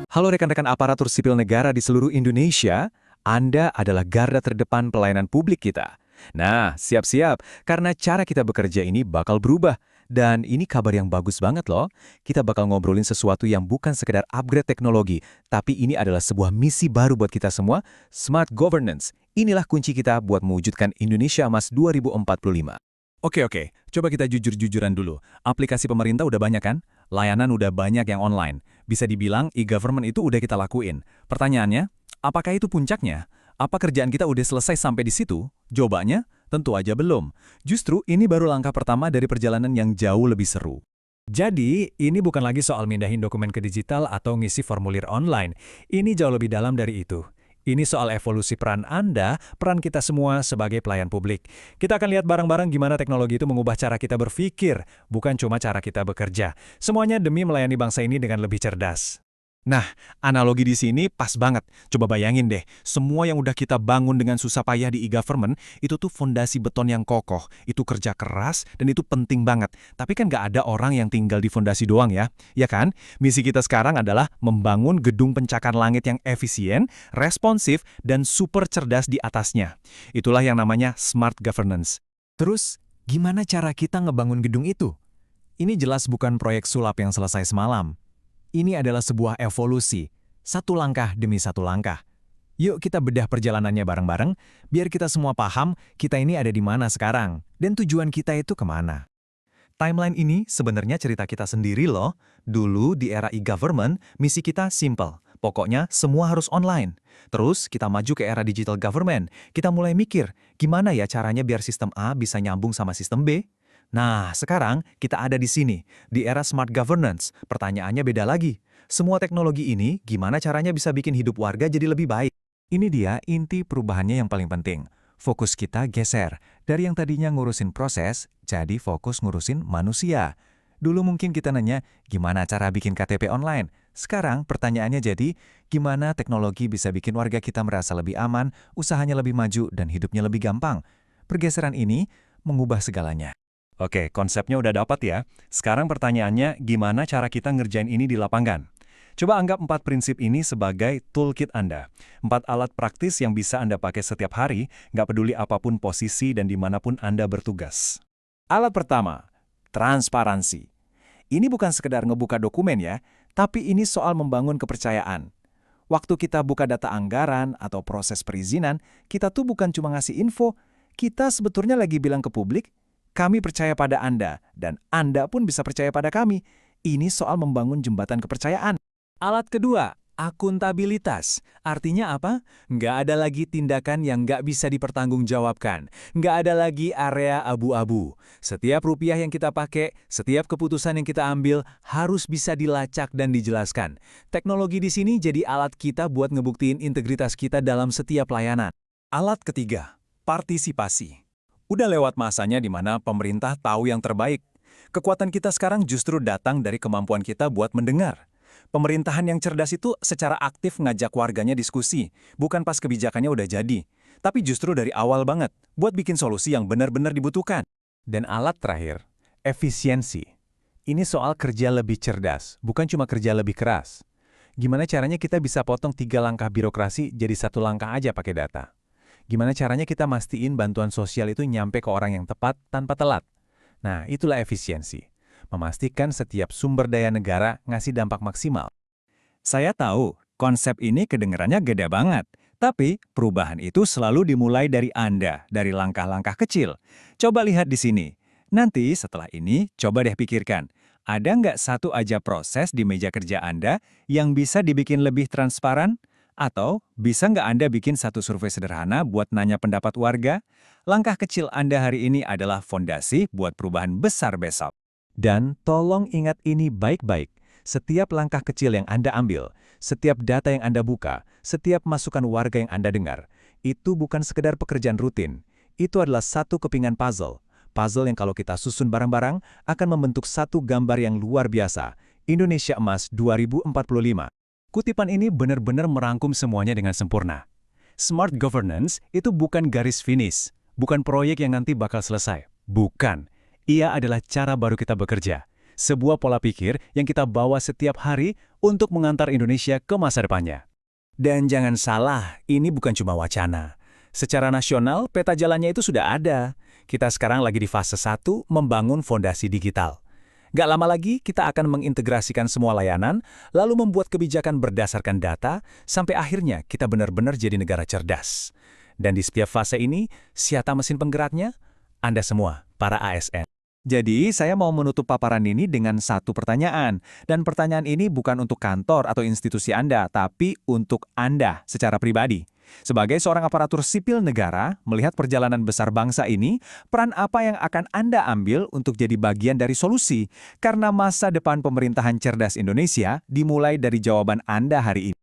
Halo rekan-rekan aparatur sipil negara di seluruh Indonesia, Anda adalah garda terdepan pelayanan publik kita. Nah, siap-siap, karena cara kita bekerja ini bakal berubah. Dan ini kabar yang bagus banget loh. Kita bakal ngobrolin sesuatu yang bukan sekedar upgrade teknologi, tapi ini adalah sebuah misi baru buat kita semua, Smart Governance. Inilah kunci kita buat mewujudkan Indonesia Emas 2045. Oke, coba kita jujur-jujuran dulu. Aplikasi pemerintah udah banyak kan? Layanan udah banyak yang online. Bisa dibilang e-government itu udah kita lakuin. Pertanyaannya, apakah itu puncaknya? Apa kerjaan kita udah selesai sampai di situ? Jawabannya, tentu aja belum. Justru ini baru langkah pertama dari perjalanan yang jauh lebih seru. Jadi, ini bukan lagi soal mindahin dokumen ke digital atau ngisi formulir online. Ini jauh lebih dalam dari itu. Ini soal evolusi peran Anda, peran kita semua sebagai pelayan publik. Kita akan lihat bareng-bareng gimana teknologi itu mengubah cara kita berpikir, bukan cuma cara kita bekerja. Semuanya demi melayani bangsa ini dengan lebih cerdas. Nah, analogi di sini pas banget. Coba bayangin deh, semua yang udah kita bangun dengan susah payah di e-government, itu tuh fondasi beton yang kokoh, itu kerja keras, dan itu penting banget. Tapi kan nggak ada orang yang tinggal di fondasi doang ya, ya kan? Misi kita sekarang adalah membangun gedung pencakar langit yang efisien, responsif, dan super cerdas di atasnya. Itulah yang namanya smart governance. Terus, gimana cara kita ngebangun gedung itu? Ini jelas bukan proyek sulap yang selesai semalam. Ini adalah sebuah evolusi, satu langkah demi satu langkah. Yuk kita bedah perjalanannya bareng-bareng, biar kita semua paham kita ini ada di mana sekarang, dan tujuan kita itu kemana. Timeline ini sebenarnya cerita kita sendiri loh. Dulu di era e-government, misi kita simple. Pokoknya semua harus online. Terus kita maju ke era digital government. Kita mulai mikir, gimana ya caranya biar sistem A bisa nyambung sama sistem B? Nah, sekarang kita ada di sini, di era smart governance. Pertanyaannya beda lagi. Semua teknologi ini, gimana caranya bisa bikin hidup warga jadi lebih baik? Ini dia inti perubahannya yang paling penting. Fokus kita geser. Dari yang tadinya ngurusin proses, jadi fokus ngurusin manusia. Dulu mungkin kita nanya, gimana cara bikin KTP online? Sekarang pertanyaannya jadi, gimana teknologi bisa bikin warga kita merasa lebih aman, usahanya lebih maju, dan hidupnya lebih gampang? Pergeseran ini mengubah segalanya. Oke, konsepnya udah dapat ya. Sekarang pertanyaannya, gimana cara kita ngerjain ini di lapangan? Coba anggap 4 prinsip ini sebagai toolkit Anda. 4 alat praktis yang bisa Anda pakai setiap hari, nggak peduli apapun posisi dan dimanapun Anda bertugas. Alat pertama, transparansi. Ini bukan sekedar ngebuka dokumen ya, tapi ini soal membangun kepercayaan. Waktu kita buka data anggaran atau proses perizinan, kita tuh bukan cuma ngasih info, kita sebetulnya lagi bilang ke publik, kami percaya pada Anda, dan Anda pun bisa percaya pada kami. Ini soal membangun jembatan kepercayaan. Alat kedua, akuntabilitas. Artinya apa? Nggak ada lagi tindakan yang nggak bisa dipertanggungjawabkan. Nggak ada lagi area abu-abu. Setiap rupiah yang kita pakai, setiap keputusan yang kita ambil, harus bisa dilacak dan dijelaskan. Teknologi di sini jadi alat kita buat ngebuktiin integritas kita dalam setiap layanan. Alat ketiga, partisipasi. Udah lewat masanya di mana pemerintah tahu yang terbaik. Kekuatan kita sekarang justru datang dari kemampuan kita buat mendengar. Pemerintahan yang cerdas itu secara aktif ngajak warganya diskusi, bukan pas kebijakannya udah jadi, tapi justru dari awal banget, buat bikin solusi yang benar-benar dibutuhkan. Dan alat terakhir, efisiensi. Ini soal kerja lebih cerdas, bukan cuma kerja lebih keras. Gimana caranya kita bisa potong 3 langkah birokrasi jadi 1 langkah aja pakai data? Gimana caranya kita mastiin bantuan sosial itu nyampe ke orang yang tepat tanpa telat? Nah, itulah efisiensi. Memastikan setiap sumber daya negara ngasih dampak maksimal. Saya tahu, konsep ini kedengarannya gede banget. Tapi, perubahan itu selalu dimulai dari Anda, dari langkah-langkah kecil. Coba lihat di sini. Nanti setelah ini, coba deh pikirkan. Ada nggak satu aja proses di meja kerja Anda yang bisa dibikin lebih transparan? Atau bisa nggak Anda bikin satu survei sederhana buat nanya pendapat warga? Langkah kecil Anda hari ini adalah fondasi buat perubahan besar besok. Dan tolong ingat ini baik-baik. Setiap langkah kecil yang Anda ambil, setiap data yang Anda buka, setiap masukan warga yang Anda dengar, itu bukan sekedar pekerjaan rutin. Itu adalah satu kepingan puzzle. Puzzle yang kalau kita susun bareng-bareng akan membentuk satu gambar yang luar biasa. Indonesia Emas 2045. Kutipan ini benar-benar merangkum semuanya dengan sempurna. Smart governance itu bukan garis finish, bukan proyek yang nanti bakal selesai. Bukan. Ia adalah cara baru kita bekerja. sebuah pola pikir yang kita bawa setiap hari untuk mengantar Indonesia ke masa depannya. Dan jangan salah, ini bukan cuma wacana. Secara nasional, peta jalannya itu sudah ada. Kita sekarang lagi di fase 1, membangun fondasi digital. Gak lama lagi, kita akan mengintegrasikan semua layanan, lalu membuat kebijakan berdasarkan data, sampai akhirnya kita benar-benar jadi negara cerdas. Dan di setiap fase ini, siapa mesin penggeraknya? Anda semua, para ASN. Jadi, saya mau menutup paparan ini dengan satu pertanyaan. Dan pertanyaan ini bukan untuk kantor atau institusi Anda, tapi untuk Anda secara pribadi. Sebagai seorang aparatur sipil negara, melihat perjalanan besar bangsa ini, peran apa yang akan Anda ambil untuk jadi bagian dari solusi? Karena masa depan pemerintahan cerdas Indonesia dimulai dari jawaban Anda hari ini.